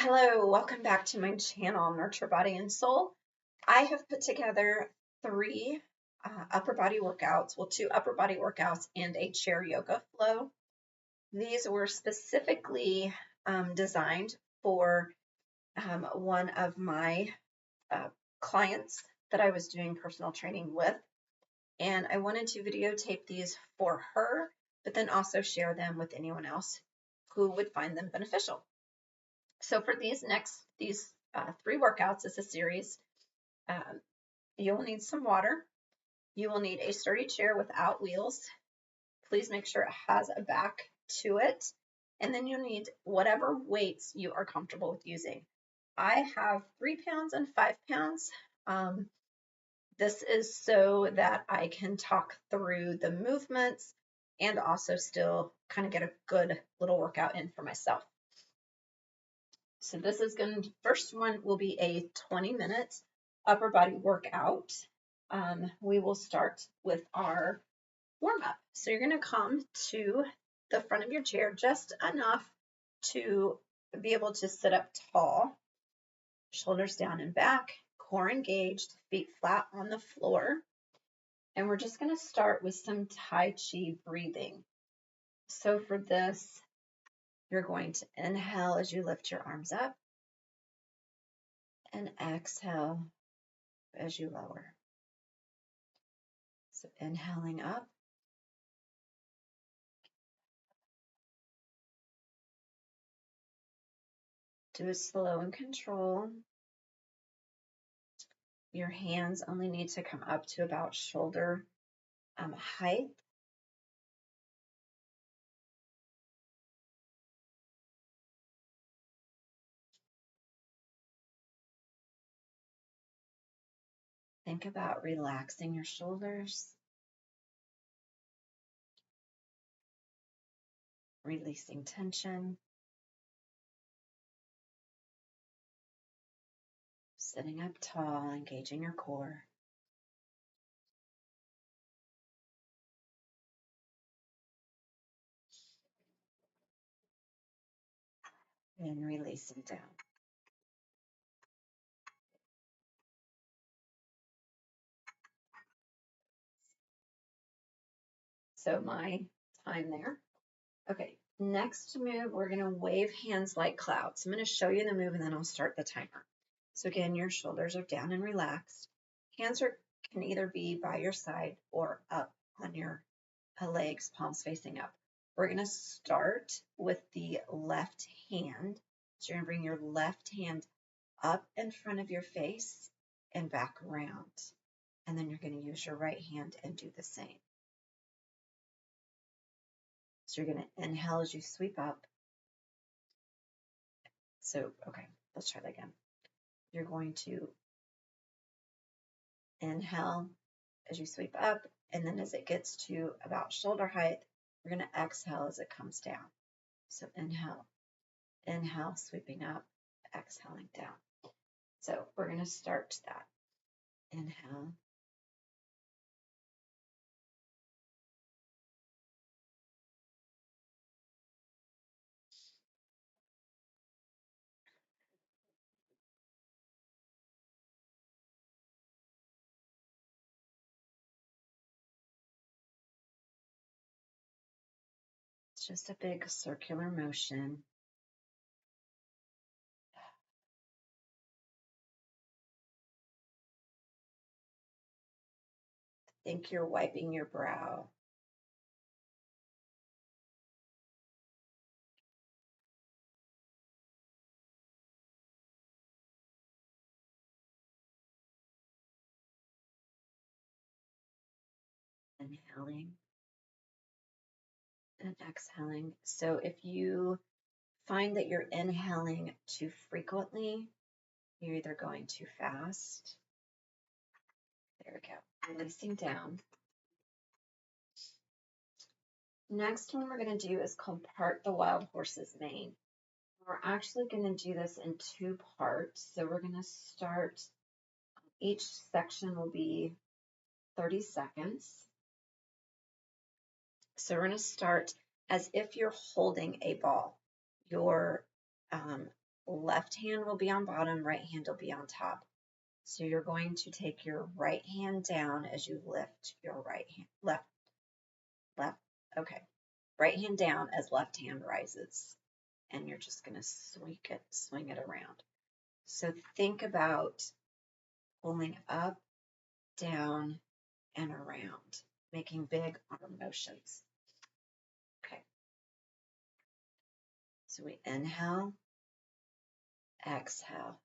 Hello, welcome back to my channel, Nurture Body and Soul. I have put together three upper body workouts, well, two upper body workouts and a chair yoga flow. These were specifically designed for one of my clients that I was doing personal training with, and I wanted to videotape these for her, but then also share them with anyone else who would find them beneficial. So for these three workouts, it's a series. You'll need some water. You will need a sturdy chair without wheels. Please make sure it has a back to it. And then you'll need whatever weights you are comfortable with using. I have 3 pounds and 5 pounds. This is so that I can talk through the movements and also still kind of get a good little workout in for myself. So this is first one will be a 20-minute upper body workout. We will start with our warm up. So you're going to come to the front of your chair just enough to be able to sit up tall, shoulders down and back, core engaged, feet flat on the floor. And we're just going to start with some Tai Chi breathing. So for this, you're going to inhale as you lift your arms up and exhale as you lower. So inhaling up. Do it slow and control. Your hands only need to come up to about shoulder height. Think about relaxing your shoulders, releasing tension, sitting up tall, engaging your core. And releasing down. So my time there. Okay, next move, we're going to wave hands like clouds. I'm going to show you the move and then I'll start the timer. So again, your shoulders are down and relaxed. Hands can either be by your side or up on your legs, palms facing up. We're going to start with the left hand. So you're going to bring your left hand up in front of your face and back around. And then you're going to use your right hand and do the same. So you're going to inhale as you sweep up. So, okay, let's try that again. You're going to inhale as you sweep up, and then as it gets to about shoulder height, we're going to exhale as it comes down. So inhale, sweeping up, exhaling down. So we're going to start that. Inhale. It's just a big circular motion. Think you're wiping your brow. Inhaling and exhaling. So if you find that you're inhaling too frequently, you're either going too fast. There we go. Releasing down. Next one we're going to do is called Part the Wild Horse's Mane. We're actually going to do this in 2 parts. So we're going to start, each section will be 30 seconds. So we're going to start as if you're holding a ball. Your Left hand will be on bottom, right hand will be on top. So you're going to take your right hand down as you lift your right hand, left, okay. Right hand down as left hand rises. And you're just going to swing it around. So think about pulling up, down, and around, making big arm motions. Okay. So we inhale, exhale,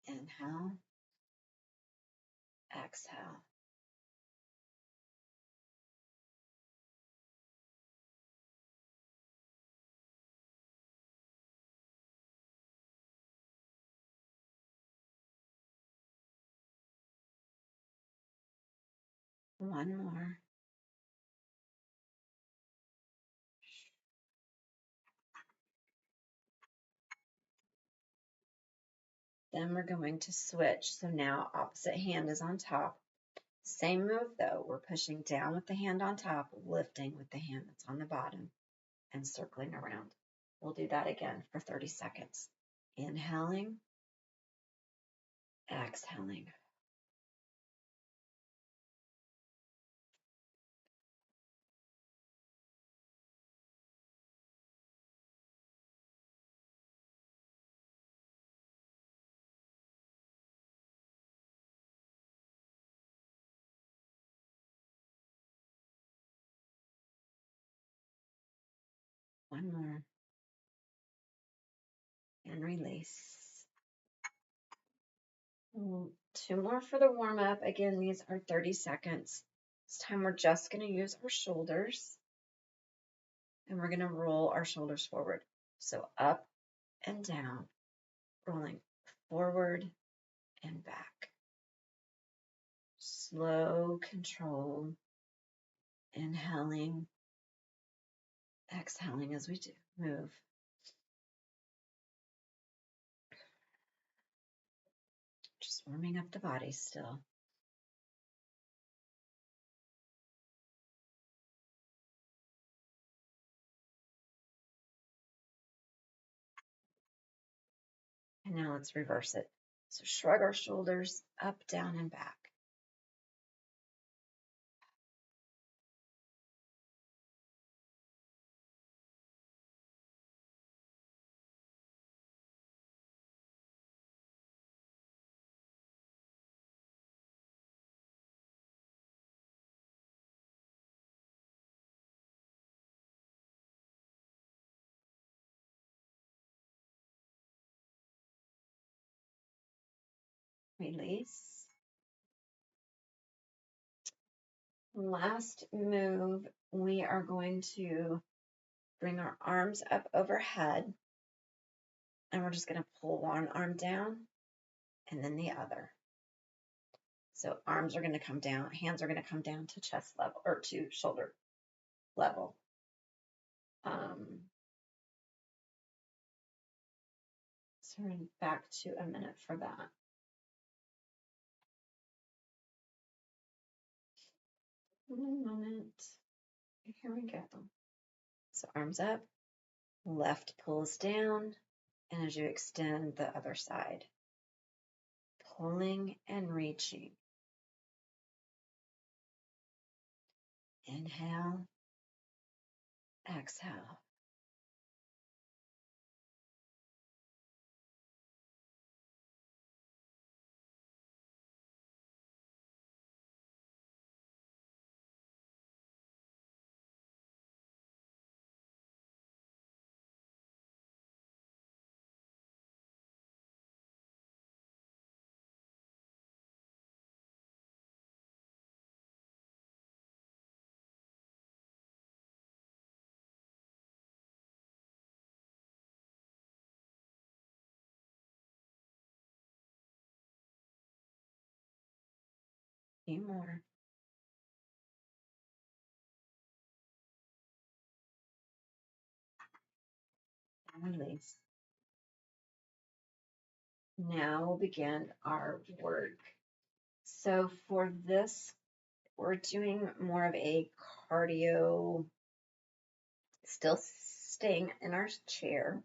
inhale, exhale. One more. Then we're going to switch. So now opposite hand is on top. Same move though. We're pushing down with the hand on top, lifting with the hand that's on the bottom, and circling around. We'll do that again for 30 seconds. Inhaling, exhaling. One more. And release. Two more for the warm up. Again, these are 30 seconds. This time we're just going to use our shoulders and we're going to roll our shoulders forward. So up and down, rolling forward and back. Slow control, inhaling, exhaling as we do move. Just warming up the body still. And now let's reverse it. So shrug our shoulders up, down, and back. Release. Last move, we are going to bring our arms up overhead and we're just going to pull one arm down and then the other. So arms are going to come down, hands are going to come down to chest level or to shoulder level. So we're back to a minute for that. One moment. Here we go. So arms up, left pulls down, and as you extend the other side, pulling and reaching. Inhale, exhale. Few more. And release. Now we'll begin our work. So for this, we're doing more of a cardio, still staying in our chair.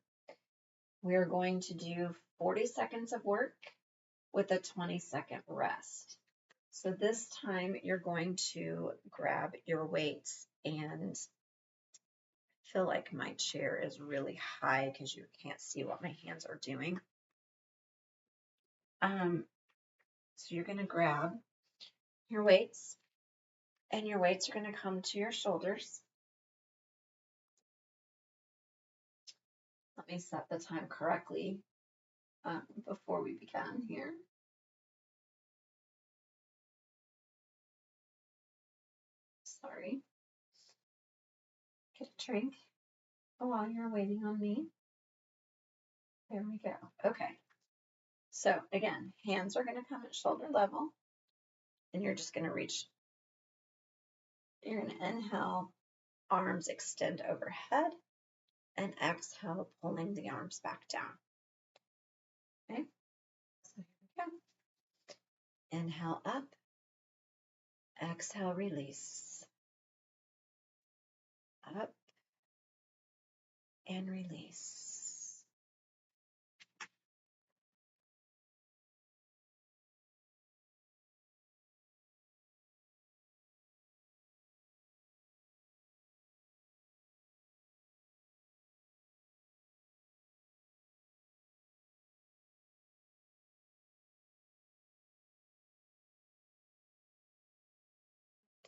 we're going to do 40 seconds of work with a 20-second rest. So this time you're going to grab your weights, and I feel like my chair is really high because you can't see what my hands are doing. So you're going to grab your weights, and your weights are going to come to your shoulders. Let me set the time correctly before we begin here. Sorry. Get a drink while you're waiting on me. There we go. Okay. So again, hands are going to come at shoulder level, and you're just going to reach. You're going to inhale, arms extend overhead, and exhale, pulling the arms back down. Okay. So here we go. Inhale up, exhale, release. Up and release.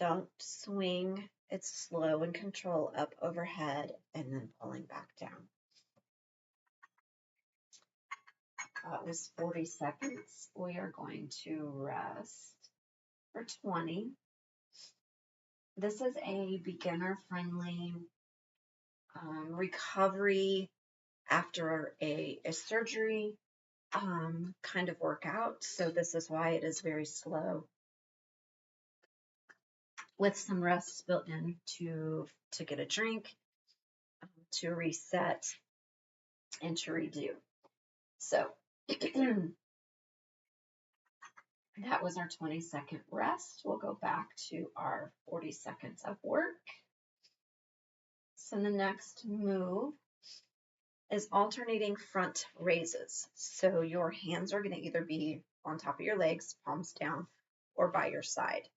Don't swing. It's slow and control up overhead and then pulling back down. That was 40 seconds. We are going to rest for 20. This is a beginner-friendly recovery after a surgery kind of workout. So this is why it is very slow, with some rests built in to get a drink, to reset, and to redo. So that was our 20-second rest. We'll go back to our 40 seconds of work. So the next move is alternating front raises. So your hands are going to either be on top of your legs, palms down, or by your side.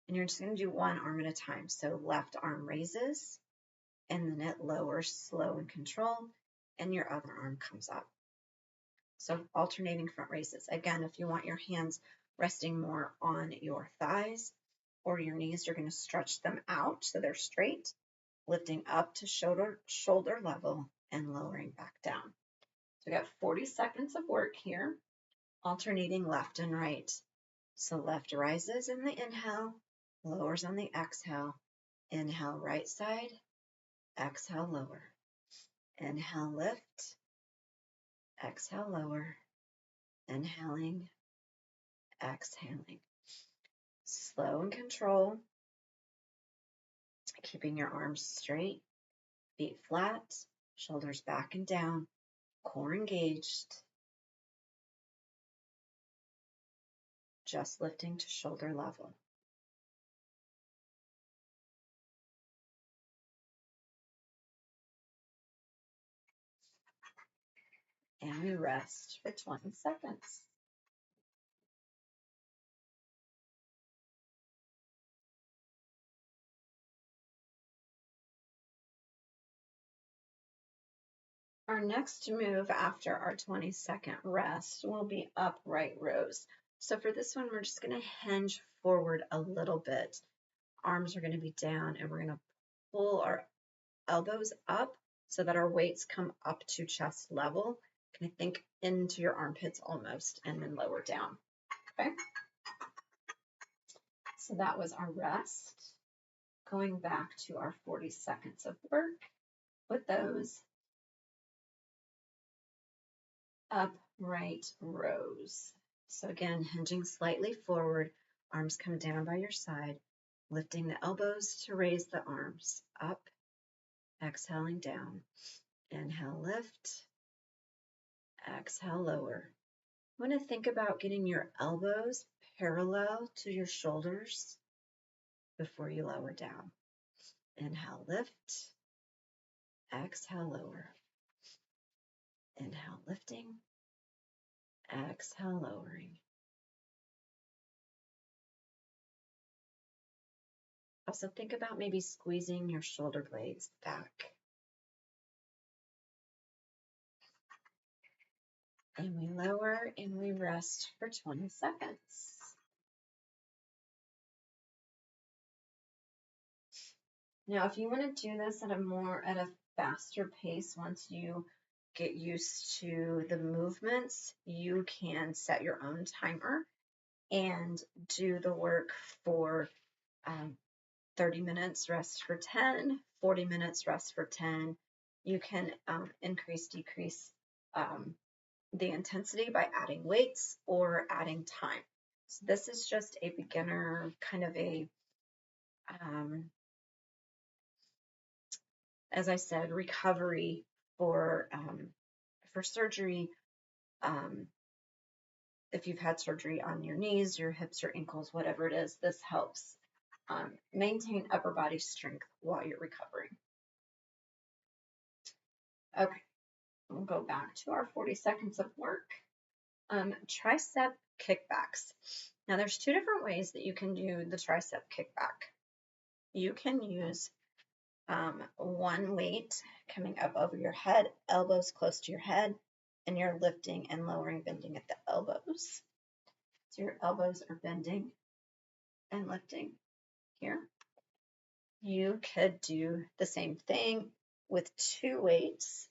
And you're just going to do one arm at a time. So left arm raises, and then it lowers slow and control, and your other arm comes up. So alternating front raises. Again, if you want your hands resting more on your thighs or your knees, you're going to stretch them out so they're straight, lifting up to shoulder level and lowering back down. So we got 40 seconds of work here, alternating left and right. So left rises in the inhale, lowers on the exhale. Inhale right side, exhale lower. Inhale lift, exhale lower. Inhaling, exhaling. Slow and control, keeping your arms straight, feet flat, shoulders back and down, core engaged. Just lifting to shoulder level. And we rest for 20 seconds. Our next move after our 20-second rest will be upright rows. So for this one, we're just going to hinge forward a little bit. Arms are going to be down, and we're going to pull our elbows up so that our weights come up to chest level. Kind of think into your armpits almost, and then lower down. Okay. So that was our rest. Going back to our 40 seconds of work with those upright rows. So again, hinging slightly forward, arms come down by your side, lifting the elbows to raise the arms up, exhaling down. Inhale, lift, exhale, lower. You want to think about getting your elbows parallel to your shoulders before you lower down. Inhale, lift, exhale, lower. Inhale, lifting, exhale, lowering. Also think about maybe squeezing your shoulder blades back. And we lower and we rest for 20 seconds. Now, if you want to do this at a faster pace, once you get used to the movements, you can set your own timer and do the work for 30 minutes, rest for 10, 40 minutes, rest for 10. You can increase, decrease the intensity by adding weights or adding time. So this is just a beginner kind of a, as I said, recovery for surgery. If you've had surgery on your knees, your hips or ankles, whatever it is, this helps maintain upper body strength while you're recovering. Okay, we'll go back to our 40 seconds of work. Tricep kickbacks. Now there's two different ways that you can do the tricep kickback. You can use one weight coming up over your head, elbows close to your head, and you're lifting and lowering, bending at the elbows. So your elbows are bending and lifting here. You could do the same thing with two weights,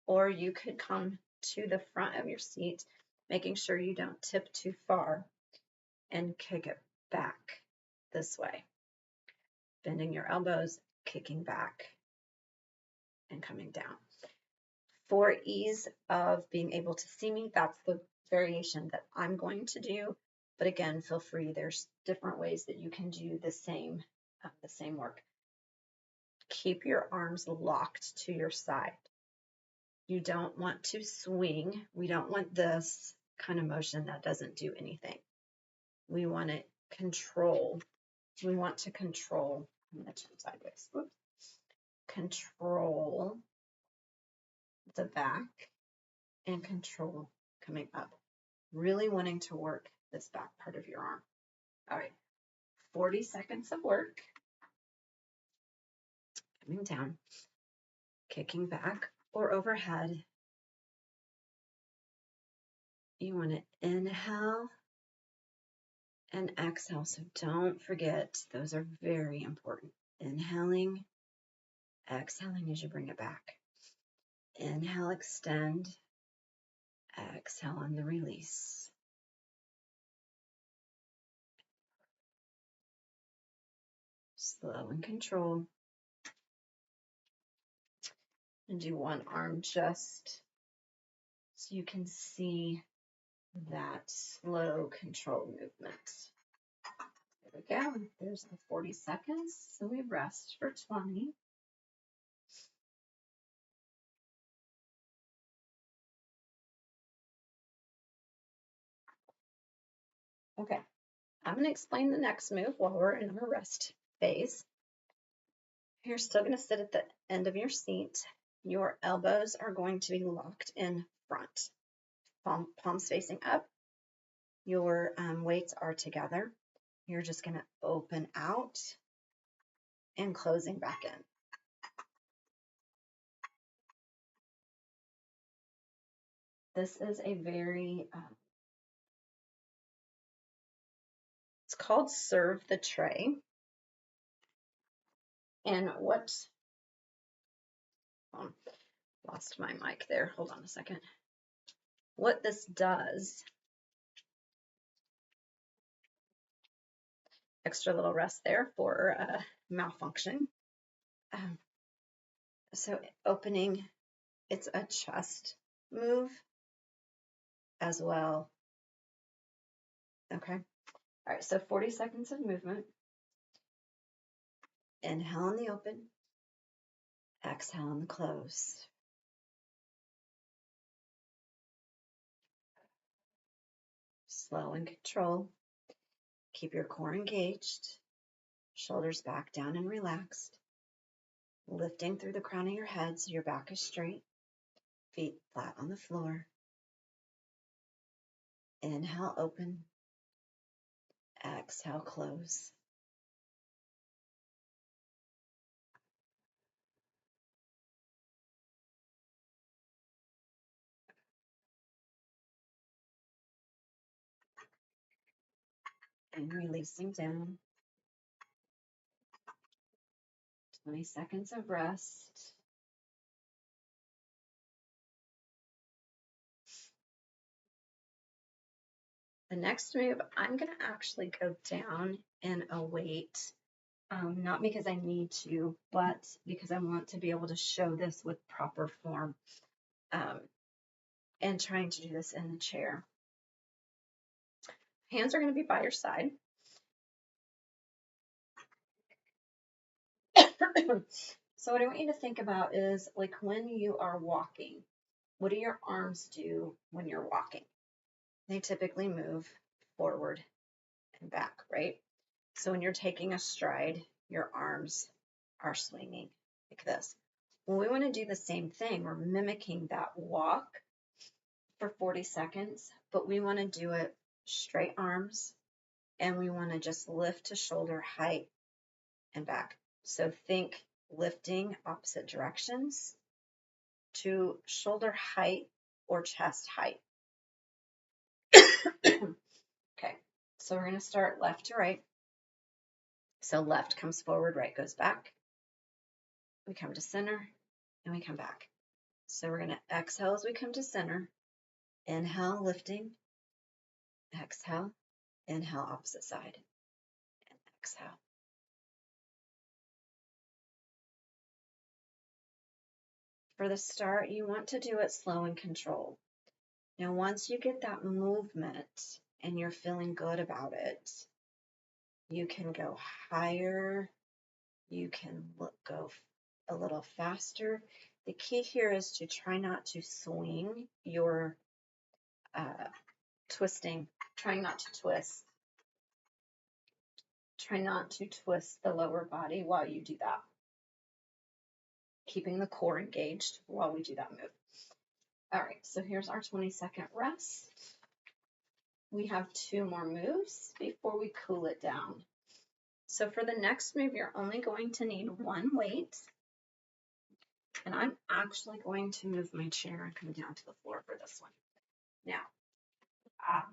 or you could come to the front of your seat, making sure you don't tip too far, and kick it back this way. Bending your elbows, kicking back, and coming down. For ease of being able to see me, that's the variation that I'm going to do. But again, feel free. There's different ways that you can do the same work. Keep your arms locked to your side. You don't want to swing. We don't want this kind of motion that doesn't do anything. We want to control. We want to control. I'm going to turn sideways. Whoops. Control the back and control coming up. Really wanting to work this back part of your arm. All right, 40 seconds of work. Coming down, kicking back or overhead. You want to inhale and exhale. So don't forget, those are very important. Inhaling, exhaling as you bring it back. Inhale, extend. Exhale on the release. Slow and control. And do one arm just so you can see that slow control movement. There we go. There's the 40 seconds. So we rest for 20. Okay, I'm going to explain the next move while we're in our rest phase. You're still going to sit at the end of your seat. Your elbows are going to be locked in front. Palms facing up. Your weights are together. You're just going to open out and closing back in. This is a very, it's called serve the tray. And what, lost my mic there. Hold on a second. What this does, extra little rest there for malfunction. So opening, it's a chest move as well. Okay. All right. So 40 seconds of movement. Inhale in the open. Exhale in the close. Slow and control. Keep your core engaged. Shoulders back down and relaxed. Lifting through the crown of your head so your back is straight. feet flat on the floor. Inhale, open. Exhale, close. And releasing down. 20 seconds of rest. The next move, I'm going to actually go down in a weight, not because I need to, but because I want to be able to show this with proper form, and trying to do this in the chair. Hands are going to be by your side. So what I want you to think about is like when you are walking, what do your arms do when you're walking? They typically move forward and back, right? So when you're taking a stride, your arms are swinging like this. Well, we want to do the same thing. We're mimicking that walk for 40 seconds, but we want to do it straight arms, and we want to just lift to shoulder height and back. So think lifting opposite directions to shoulder height or chest height. Okay, so we're going to start left to right. So left comes forward, right goes back. We come to center, and we come back. So we're going to exhale as we come to center. Inhale, lifting. Exhale. Inhale, opposite side. And exhale. For the start, you want to do it slow and controlled. Now, once you get that movement and you're feeling good about it, you can go higher. You can go a little faster. The key here is to try not to swing your twisting. Try not to twist. Try not to twist the lower body while you do that. Keeping the core engaged while we do that move. All right, so here's our 20-second rest. We have 2 more moves before we cool it down. So for the next move, you're only going to need 1 weight. And I'm actually going to move my chair and come down to the floor for this one. Now,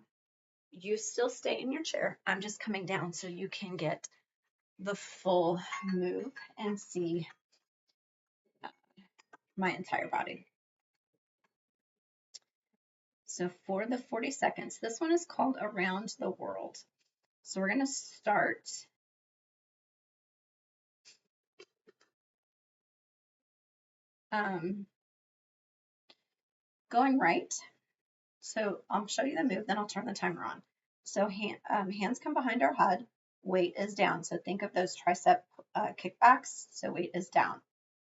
you still stay in your chair. I'm just coming down so you can get the full move and see my entire body. So for the 40 seconds, this one is called Around the World. So we're going to start going right. So I'll show you the move, then I'll turn the timer on. So hands come behind our head, weight is down. So think of those tricep kickbacks. So weight is down.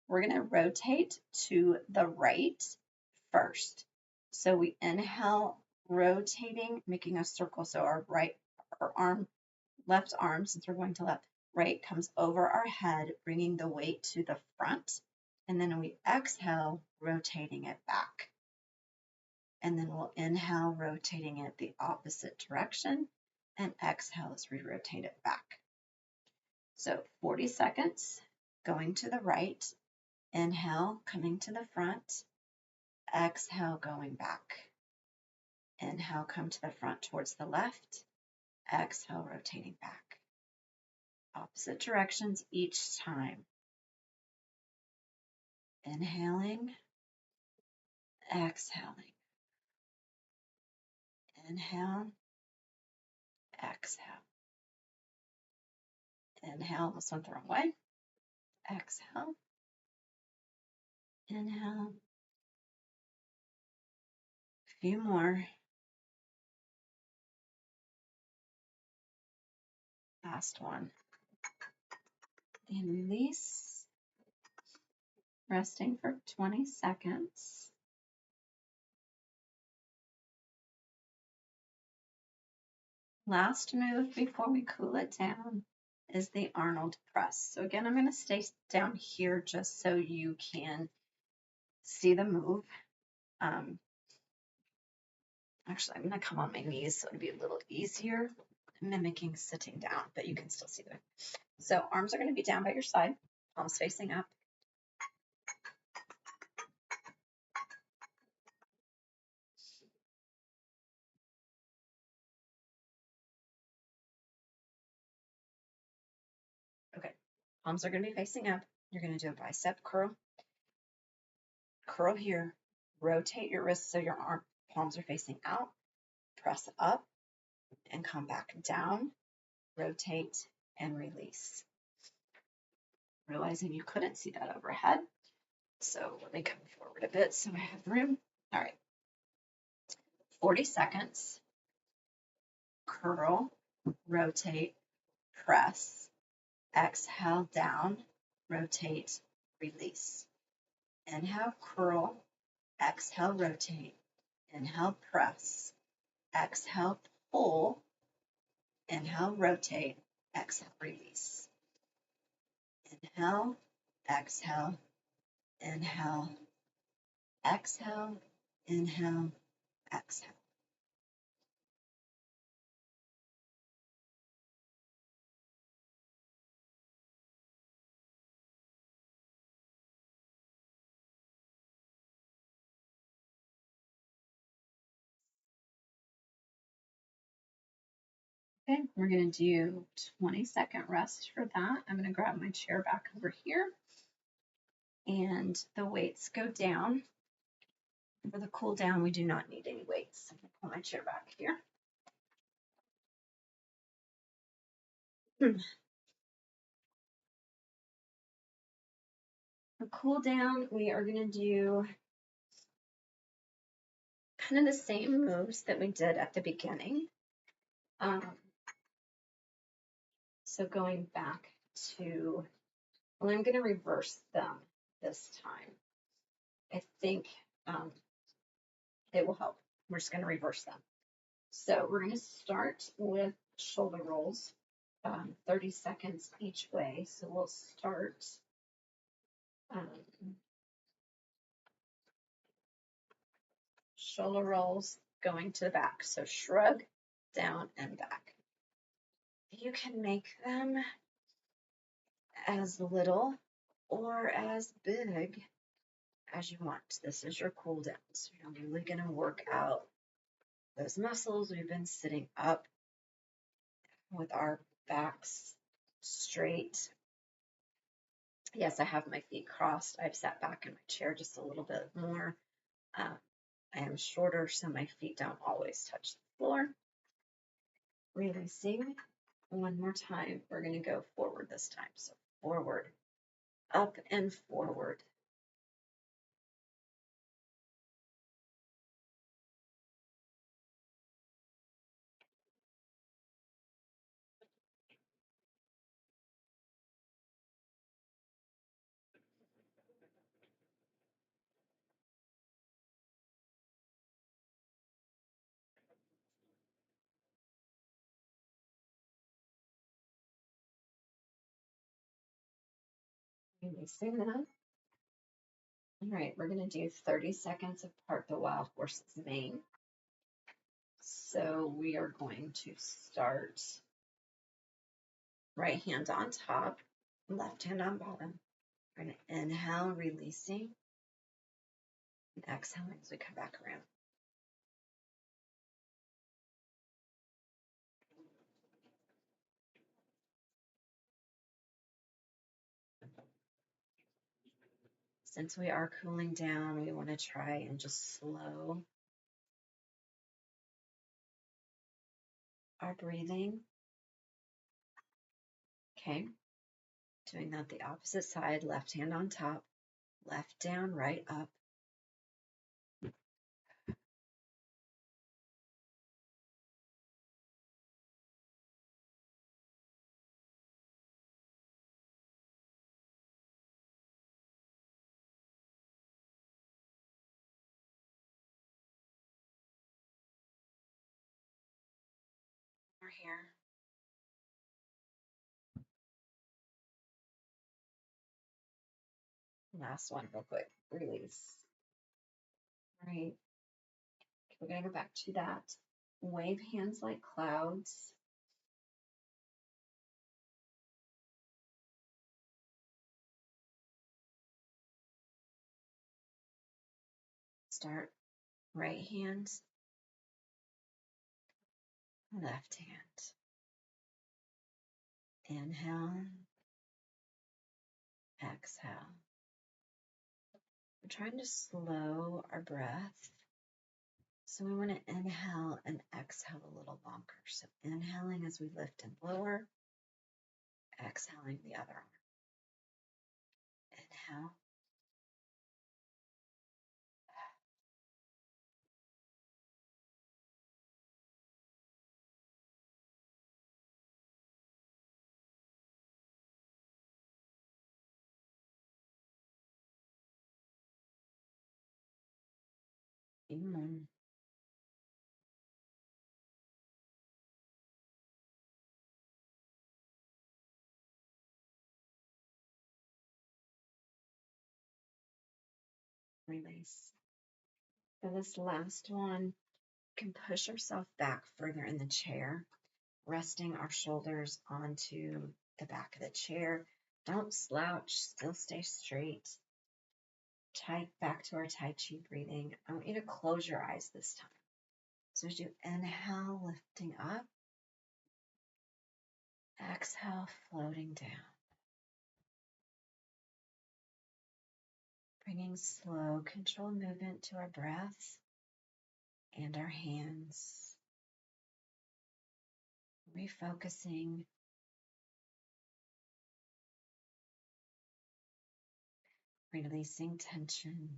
We're going to rotate to the right first. So we inhale, rotating, making a circle. So our left arm, since we're going to left, right comes over our head, bringing the weight to the front. And then we exhale, rotating it back. And then we'll inhale, rotating it the opposite direction, and exhale as we rotate it back. So 40 seconds, going to the right, inhale, coming to the front, exhale, going back. Inhale, come to the front towards the left, exhale, rotating back. Opposite directions each time. Inhaling, exhaling. Inhale, exhale. Inhale, almost went the wrong way. Exhale. Inhale. A few more. Last one. And release. Resting for 20 seconds. Last move before we cool it down is the Arnold press. So again, I'm going to stay down here just so you can see the move. Actually, I'm going to come on my knees so it'll be a little easier mimicking sitting down, but you can still see them. So arms are going to be down by your side, palms facing up. Okay, palms are going to be facing up. You're going to do a bicep curl. Curl here. Rotate your wrists so your palms are facing out. Press up and come back down. Rotate and release. Realizing you couldn't see that overhead. So let me come forward a bit so I have room. All right. 40 seconds. Curl, rotate, press. Exhale down, rotate, release. Inhale, curl. Exhale, rotate. Inhale, press. Exhale, pull. Inhale, rotate. Exhale, release. Inhale, exhale, inhale, exhale, inhale, exhale. Okay, we're going to do 20-second rest for that. I'm going to grab my chair back over here and the weights go down. For the cool down, we do not need any weights. I'm going to pull my chair back here. For cool down, we are going to do kind of the same moves that we did at the beginning. So going back to, well, I'm going to reverse them this time. I think it will help. We're just going to reverse them. So we're going to start with shoulder rolls, 30 seconds each way. So we'll start shoulder rolls going to the back. So shrug, down, and back. You can make them as little or as big as you want. This is your cool down. So you're really going to work out those muscles. We've been sitting up with our backs straight. Yes, I have my feet crossed. I've sat back in my chair just a little bit more. I am shorter, so my feet don't always touch the floor. Releasing. One more time. We're going to go forward this time. So forward, up and forward. Releasing that. All right, we're going to do 30 seconds of part the wild horse's mane. So we are going to start right hand on top, left hand on bottom. We're going to inhale, releasing, and exhaling as we come back around. Since we are cooling down, we want to try and just slow our breathing. Okay, doing that the opposite side, left hand on top, left down, right up. We're here. Last one real quick, release. Great. We're going to go back to that. Wave hands like clouds. Start right hand, left hand. Inhale, exhale. We're trying to slow our breath. So we want to inhale and exhale a little longer. So inhaling as we lift and lower, exhaling the other arm. Inhale. Amen. Release. For this last one, we can push ourselves back further in the chair, resting our shoulders onto the back of the chair. Don't slouch, still stay straight. Tight back to our Tai Chi breathing. I want you to close your eyes this time. So as you inhale, lifting up, exhale, floating down. Bringing slow, controlled movement to our breath and our hands. Refocusing. Releasing tension.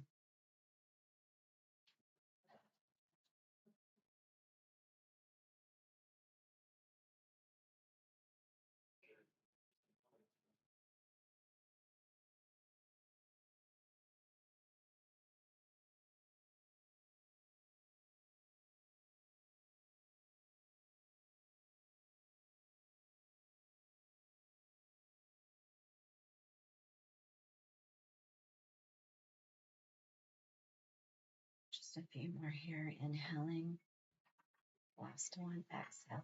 Just a few more here. Inhaling. Last one. Exhale.